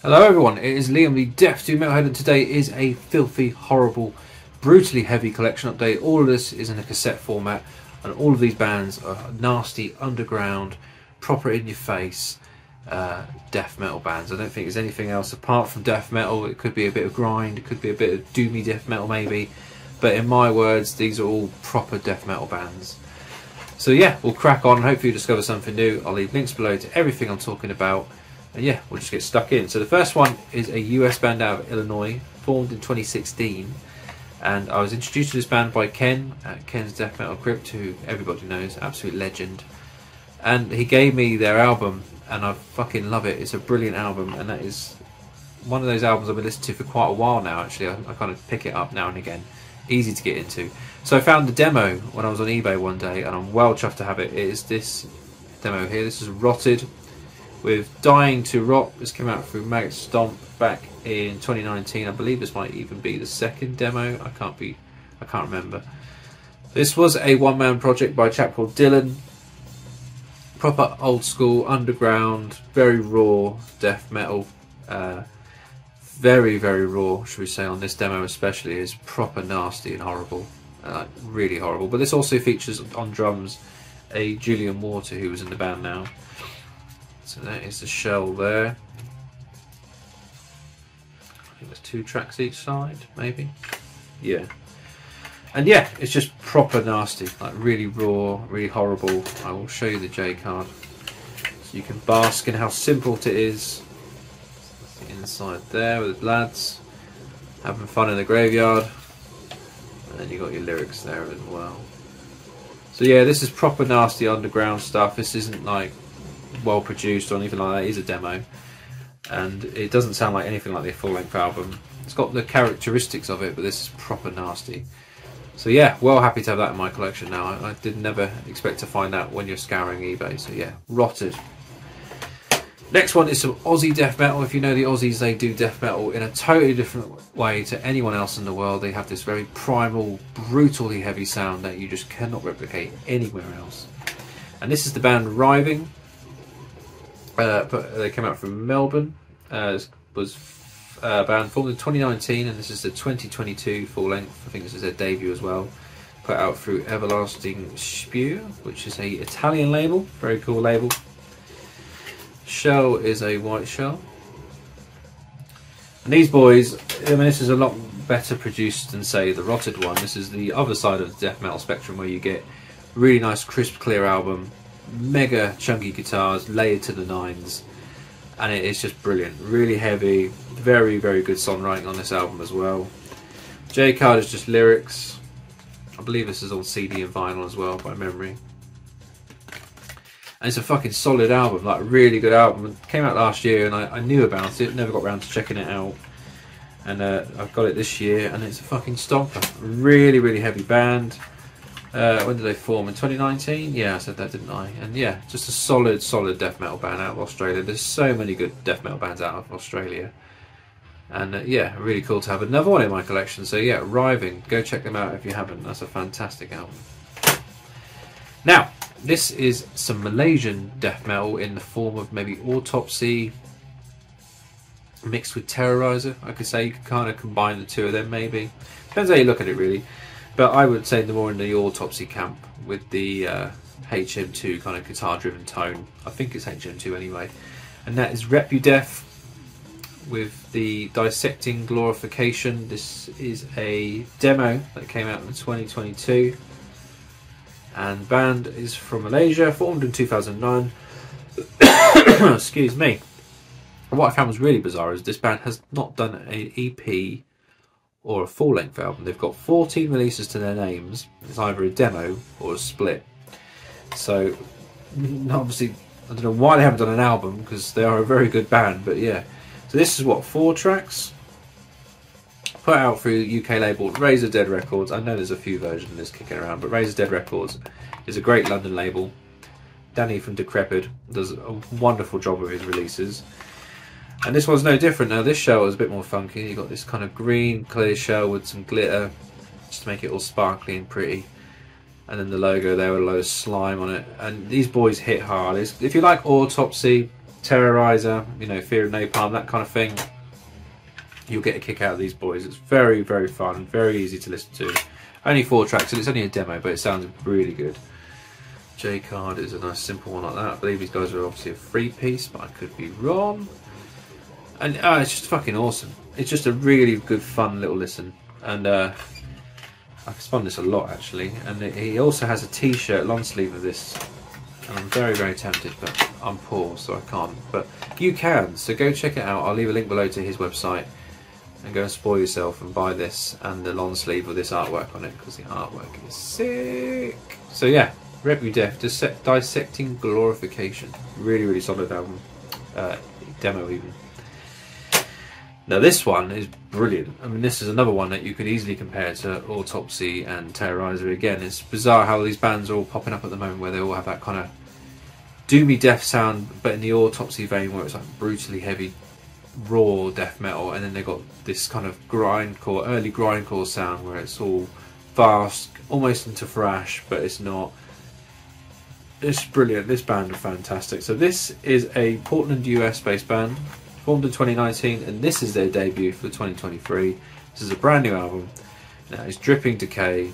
Hello everyone, it is Liam the Deaf to Metalhead, and today is a filthy, horrible, brutally heavy collection update. All of this is in a cassette format, and all of these bands are nasty, underground, proper in your face death metal bands. I don't think there's anything else apart from death metal. It could be a bit of grind, it could be a bit of doomy death metal maybe, but in my words these are all proper death metal bands. So yeah, we'll crack on and hopefully discover something new. I'll leave links below to everything I'm talking about. And yeah, we'll just get stuck in. So the first one is a US band out of Illinois, formed in 2016. And I was introduced to this band by Ken at Ken's Death Metal Crypt, who everybody knows, absolute legend. And he gave me their album, and I fucking love it. It's a brilliant album, and that is one of those albums I've been listening to for quite a while now, actually. I kind of pick it up now and again. Easy to get into. So I found the demo when I was on eBay one day, and I'm well chuffed to have it. It is this demo here. This is Rotted with Dying to Rot. This came out through Maggot Stomp back in 2019. I believe this might even be the second demo. I can't remember. This was a one-man project by a chap called Dylan. Proper old school, underground, very raw death metal. Very, very raw, should we say, on this demo especially. Is proper nasty and horrible. Really horrible. But this also features on drums a Julian Water, who was in the band now. So that is the shell there. I think there's 2 tracks each side, maybe. Yeah. And yeah, it's just proper nasty, like really raw, really horrible. I will show you the J card so you can bask in how simple it is. Inside there with the lads having fun in the graveyard, and then you got your lyrics there as well. So yeah, this is proper nasty underground stuff. This isn't like well produced or anything like that. It is a demo, and it doesn't sound like anything like the full-length album. It's got the characteristics of it, but this is proper nasty. So yeah, well happy to have that in my collection now. I did never expect to find that when you're scouring eBay. So yeah, Rotted. Next one is some Aussie death metal. If you know the Aussies, they do death metal in a totally different way to anyone else in the world. They have this very primal, brutally heavy sound that you just cannot replicate anywhere else. And this is the band Writhing. But they came out from Melbourne. Was a band formed in 2019, and this is the 2022 full length. I think this is their debut as well. Put out through Everlasting Spew, which is a Italian label. Very cool label. Shell is a white shell. And these boys, I mean, this is a lot better produced than, say, the Rotted one. This is the other side of the death metal spectrum, where you get really nice, crisp, clear album, mega chunky guitars layered to the nines, and it is just brilliant. Really heavy, very, very good songwriting on this album as well. J card is just lyrics. I believe this is on CD and vinyl as well, by memory. And it's a fucking solid album, like a really good album. It came out last year, and I knew about it, never got around to checking it out. And I've got it this year, and it's a fucking stomper. Really, really heavy band. When did they form? In 2019? Yeah, I said that, didn't I? And yeah, just a solid, solid death metal band out of Australia. There's so many good death metal bands out of Australia. And yeah, really cool to have another one in my collection. So yeah, Writhing, go check them out if you haven't. That's a fantastic album. Now, this is some Malaysian death metal in the form of maybe Autopsy mixed with Terrorizer. I could say you could kind of combine the two of them, maybe. Depends how you look at it, really. But I would say they're more in the Autopsy camp with the HM2 kind of guitar-driven tone. I think it's HM2 anyway. And that is Reputdeath with the Dissecting Glorification. This is a demo that came out in 2022. And the band is from Malaysia, formed in 2009. Excuse me. What I found was really bizarre is this band has not done an EP or a full-length album. They've got 14 releases to their names. It's either a demo or a split. So obviously, I don't know why they haven't done an album, because they are a very good band, but yeah. So this is what, 4 tracks? Put out through UK label Razor Dead Records. I know there's a few versions of this kicking around, but Razor Dead Records is a great London label. Danny from Decrepid does a wonderful job with his releases. And this one's no different. Now this shell is a bit more funky. You've got this kind of green clear shell with some glitter just to make it all sparkly and pretty. And then the logo there with a load of slime on it. And these boys hit hard. If you like Autopsy, Terrorizer, you know, Fear of Napalm, that kind of thing, you'll get a kick out of these boys. It's very, very fun, very easy to listen to. Only 4 tracks, and it's only a demo, but it sounds really good. J card is a nice simple one like that. I believe these guys are obviously a 3-piece, but I could be wrong. And it's just fucking awesome. It's just a really good, fun little listen. And I've spun this a lot actually. And he also has a t-shirt long sleeve of this. And I'm very, very tempted, but I'm poor, so I can't. But you can, so go check it out. I'll leave a link below to his website. And go and spoil yourself and buy this and the long sleeve with this artwork on it, because the artwork is sick. So yeah, Reputdeath, Dissecting Glorification. Really, really solid album. Demo even. Now this one is brilliant. I mean, this is another one that you could easily compare to Autopsy and Terrorizer again. It's bizarre how these bands are all popping up at the moment where they all have that kind of doomy death sound, but in the Autopsy vein where it's like brutally heavy raw death metal, and then they got this kind of grindcore, early grindcore sound where it's all fast, almost into thrash, but it's not. It's brilliant. This band are fantastic. So this is a Portland, US based band, formed in 2019, and this is their debut for 2023. This is a brand new album. Now it's Dripping Decay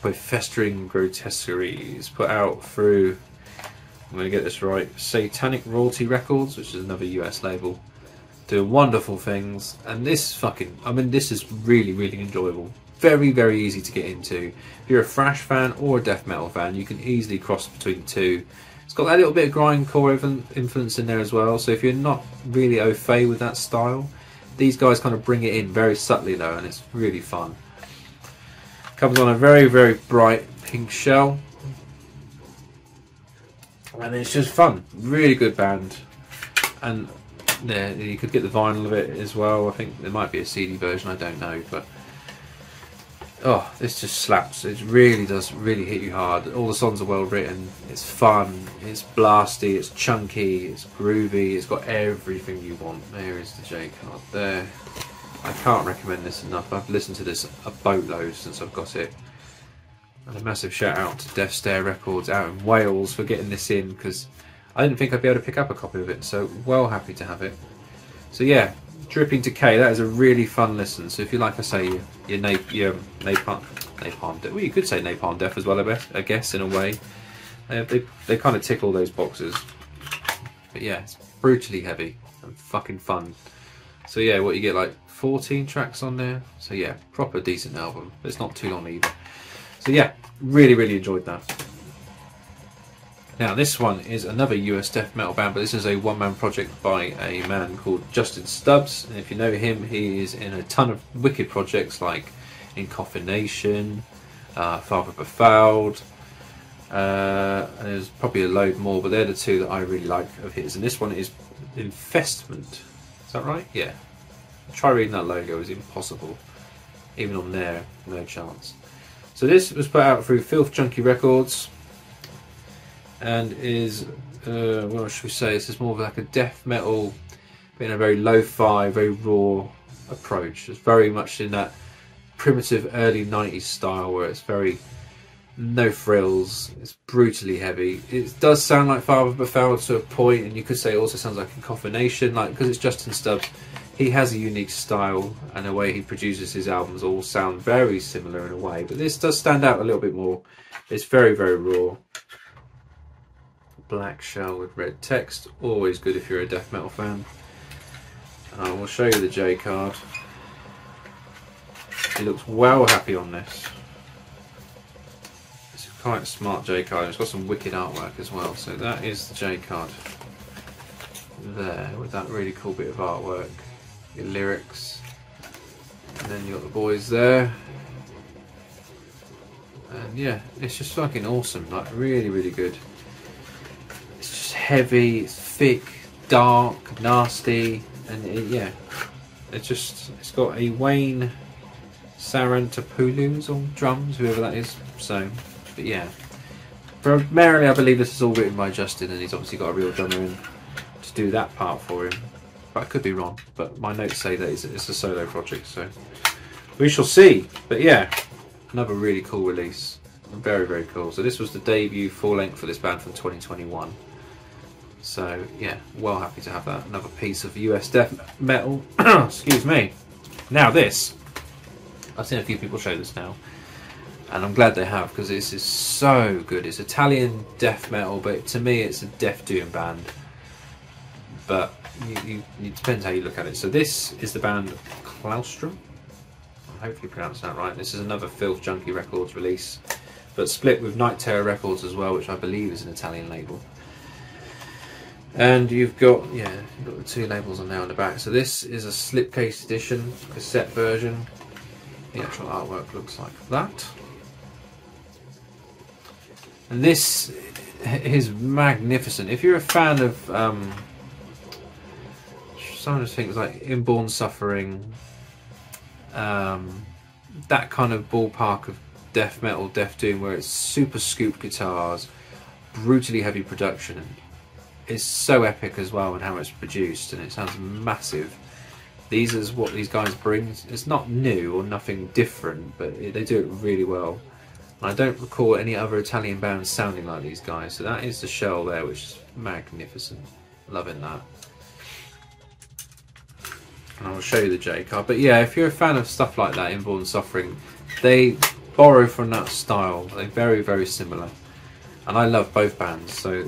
with Festering Grotesqueries, put out through, I'm going to get this right, Satanic Royalty Records, which is another US label, doing wonderful things. And this fucking, I mean, this is really, really enjoyable. Very, very easy to get into. If you're a thrash fan or a death metal fan, you can easily cross between the two. It's got that little bit of grindcore influence in there as well. So if you're not really au fait with that style, these guys kind of bring it in very subtly though, and it's really fun. Comes on a very, very bright pink shell. And it's just fun, really good band, and yeah, you could get the vinyl of it as well. I think there might be a CD version, I don't know, but oh, this just slaps. It really does really hit you hard. All the songs are well written, it's fun, it's blasty, it's chunky, it's groovy, it's got everything you want. There is the J card there. I can't recommend this enough. I've listened to this a boatload since I've got it. And a massive shout out to Death Stare Records out in Wales for getting this in, because I didn't think I'd be able to pick up a copy of it, so well happy to have it. So yeah, Dripping Decay, that is a really fun listen. So if you like, I say, your Napalm Death, well, you could say Napalm Death as well, I guess, in a way. They kind of tick all those boxes. But yeah, it's brutally heavy and fucking fun. So yeah, what you get, like 14 tracks on there. So yeah, proper decent album. But it's not too long either. So yeah, really, really enjoyed that. Now this one is another US death metal band, but this is a one-man project by a man called Justin Stubbs. And if you know him, he is in a ton of wicked projects like Inoculation, Father Befouled, and there's probably a load more, but they're the two that I really like of his. And this one is Infestment. Is that right? Yeah. Try reading that logo, it's impossible. Even on there, no chance. So this was put out through Filth Junkie Records, and is, what should we say, this is more of like a death metal, but in a very lo-fi, very raw approach. It's very much in that primitive early 90s style where it's very no frills, it's brutally heavy. It does sound like Father Befouled to a point, and you could say it also sounds like Inoculation, like, because it's Justin Stubbs. He has a unique style, and the way he produces his albums all sound very similar in a way, but this does stand out a little bit more. It's very, very raw. Black shell with red text, always good if you're a death metal fan. And I will show you the J card. He looks well happy on this. It's a quite smart J card. It's got some wicked artwork as well. So that is the J card there, with that really cool bit of artwork. Your lyrics, and then you got the boys there, and yeah, it's just fucking awesome. Like really, really good. It's just heavy, it's thick, dark, nasty, and yeah, it's got a Wayne Sarantopoulos on drums, whoever that is. So, but yeah, primarily I believe this is all written by Justin, and he's obviously got a real drummer in to do that part for him. But I could be wrong, but my notes say that it's a solo project, so we shall see. But yeah, another really cool release. Very, very cool. So this was the debut full length for this band from 2021. So yeah, well happy to have that. Another piece of US death metal. Excuse me. Now this, I've seen a few people show this now, and I'm glad they have, because this is so good. It's Italian death metal, but to me it's a death doom band. But it depends how you look at it. So this is the band Claustrum. I'm hopefully pronouncing that right. This is another Filth Junkie Records release, but split with Night Terror Records as well, which I believe is an Italian label. And you've got the two labels on there on the back. So this is a slipcase edition, cassette version. The actual artwork looks like that. And this is magnificent. If you're a fan of some of the things like Inborn Suffering, that kind of ballpark of death metal, death doom, where it's super scooped guitars, brutally heavy production, it's so epic as well in how it's produced, and it sounds massive. These is what these guys bring. It's not new or nothing different, but they do it really well. And I don't recall any other Italian bands sounding like these guys. So that is the shell there, which is magnificent. Loving that. And I will show you the J card. But yeah, if you're a fan of stuff like that, Inborn Suffering, they borrow from that style. They're very, very similar. And I love both bands, so it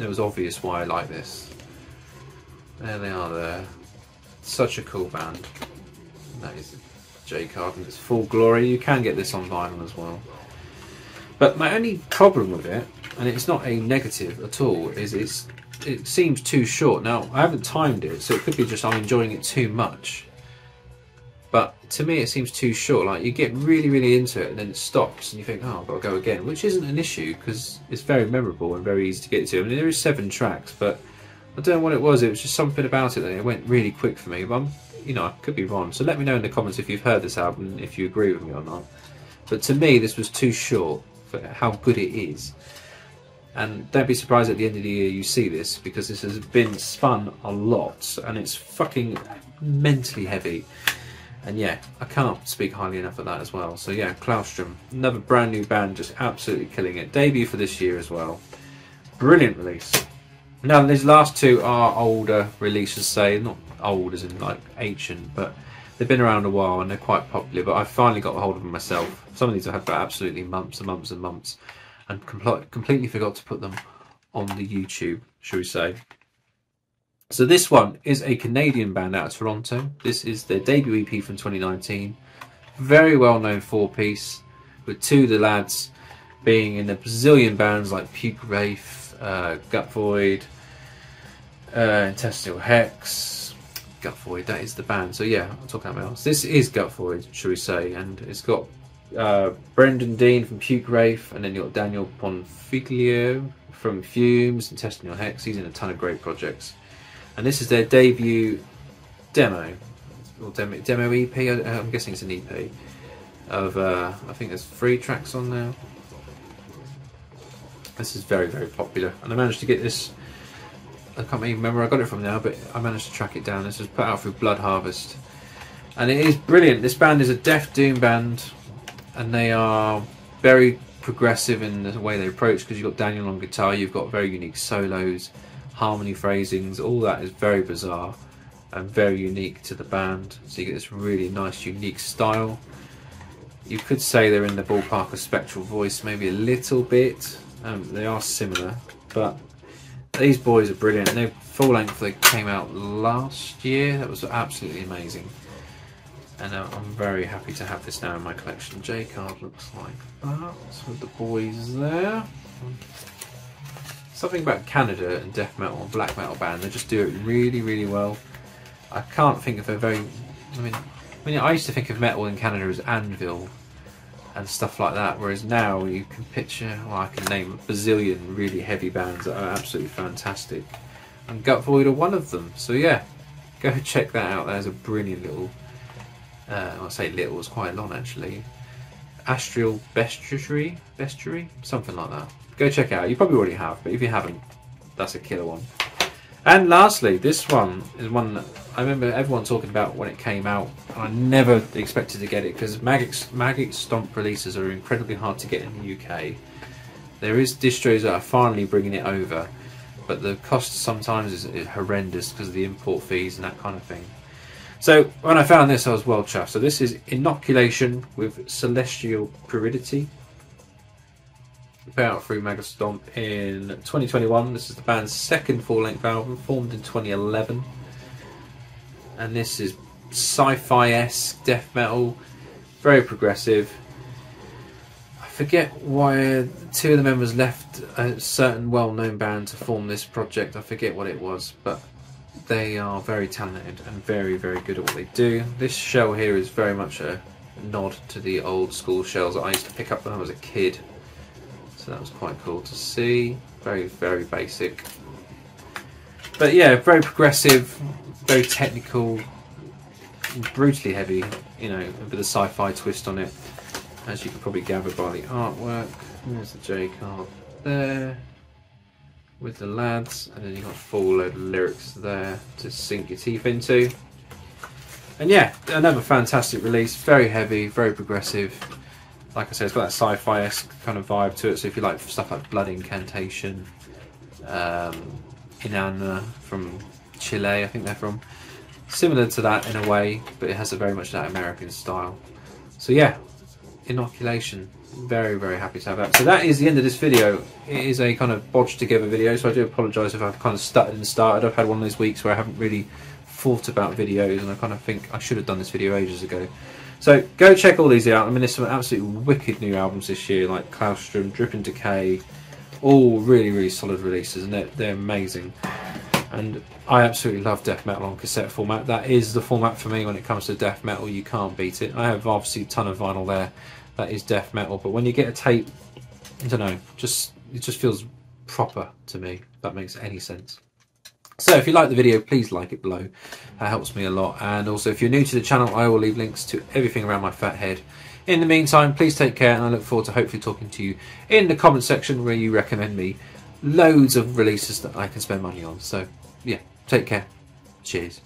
was obvious why I like this. There they are there. Such a cool band. That is the J card in its full glory. You can get this on vinyl as well. But my only problem with it, and it's not a negative at all, is it seems too short. Now, I haven't timed it, so it could be just I'm enjoying it too much. But to me, it seems too short. Like, you get really, really into it, and then it stops, and you think, oh, I've got to go again, which isn't an issue, because it's very memorable and very easy to get to. I mean, there is 7 tracks, but I don't know what it was. It was just something about it that it went really quick for me. But I could be wrong. So let me know in the comments if you've heard this album, if you agree with me or not. But to me, this was too short for how good it is. And don't be surprised at the end of the year you see this, because this has been spun a lot, and it's fucking mentally heavy. And yeah, I can't speak highly enough of that as well. So yeah, Claustrum, another brand new band, just absolutely killing it. Debut for this year as well. Brilliant release. Now these last two are older releases, say, not old as in like ancient, but they've been around a while and they're quite popular. But I finally got a hold of them myself. Some of these I had for absolutely months and months and months, and completely forgot to put them on the YouTube, shall we say. So this one is a Canadian band out of Toronto. This is their debut EP from 2019. Very well known 4-piece, with two of the lads being in a bazillion bands like Reputdeath, Gutvoid, Intestinal Hex. Gutvoid, that is the band. So yeah, I'm talking about else. This is Gutvoid, shall we say, and it's got Brendan Dean from Reputdeath, and then you've got Daniel Ponfiglio from Fumes, Intestinal Hex. He's in a ton of great projects. And this is their debut demo, or demo EP. I'm guessing it's an EP of I think there's 3 tracks on there. This is very, very popular, and I managed to get this. I can't even remember where I got it from now, but I managed to track it down. This was put out through Blood Harvest, and it is brilliant. This band is a death doom band, and they are very progressive in the way they approach, because you've got Daniel on guitar, you've got very unique solos, harmony phrasings, all that is very bizarre and very unique to the band. So you get this really nice, unique style. You could say they're in the ballpark of Spectral Voice, maybe a little bit. They are similar, but these boys are brilliant. And their full length, they came out last year. That was absolutely amazing. And I'm very happy to have this now in my collection. J card looks like that with the boys there. Something about Canada and death metal and black metal band, they just do it really, really well. I can't think of a very... I mean, I used to think of metal in Canada as Anvil and stuff like that, whereas now you can picture, well, I can name a bazillion really heavy bands that are absolutely fantastic. And Gutvoid are one of them. So yeah, go check that out. There's a brilliant little... I'll say little, it's quite long actually. Astral Bestiary? Something like that. Go check it out. You probably already have, but if you haven't, that's a killer one. And lastly, this one is one that I remember everyone talking about when it came out, and I never expected to get it, because Maggot Stomp releases are incredibly hard to get in the UK. There is distros that are finally bringing it over, but the cost sometimes is horrendous because of the import fees and that kind of thing. So when I found this, I was well chuffed. So this is Inoculation with Celestial Puridity. Put out through Megastomp in 2021. This is the band's second full-length album, formed in 2011. And this is sci-fi-esque death metal, very progressive. I forget why two of the members left a certain well-known band to form this project. I forget what it was, but they are very talented and very, very good at what they do. This shell here is very much a nod to the old school shells that I used to pick up when I was a kid. So that was quite cool to see. Very, very basic. But yeah, very progressive, very technical, brutally heavy, you know, a bit of sci-fi twist on it, as you can probably gather by the artwork. There's the J card there with the lads, and then you've got a full load of lyrics there to sink your teeth into. And yeah, another fantastic release, very heavy, very progressive. Like I said, it's got that sci-fi-esque kind of vibe to it, so if you like stuff like Blood Incantation, Inanna from Chile, I think they're from, similar to that in a way, but it has a very much that American style. So yeah, Inoculation, very, very happy to have that. So that is the end of this video. It is a kind of bodged together video, so I do apologise if I've kind of stuttered and started. I've had one of those weeks where I haven't really thought about videos, and I kind of think I should have done this video ages ago. So go check all these out. I mean, there's some absolutely wicked new albums this year, like Claustrum, Dripping Decay, all really, really solid releases, and they're amazing. And I absolutely love death metal on cassette format. That is the format for me when it comes to death metal. You can't beat it. I have obviously a ton of vinyl there. That is death metal, but when you get a tape, I don't know, it just feels proper to me, if that makes any sense. So if you like the video, please like it below. That helps me a lot. And also, if you're new to the channel, I will leave links to everything around my fat head. In the meantime, please take care, and I look forward to hopefully talking to you in the comment section where you recommend me loads of releases that I can spend money on. So yeah, take care. Cheers.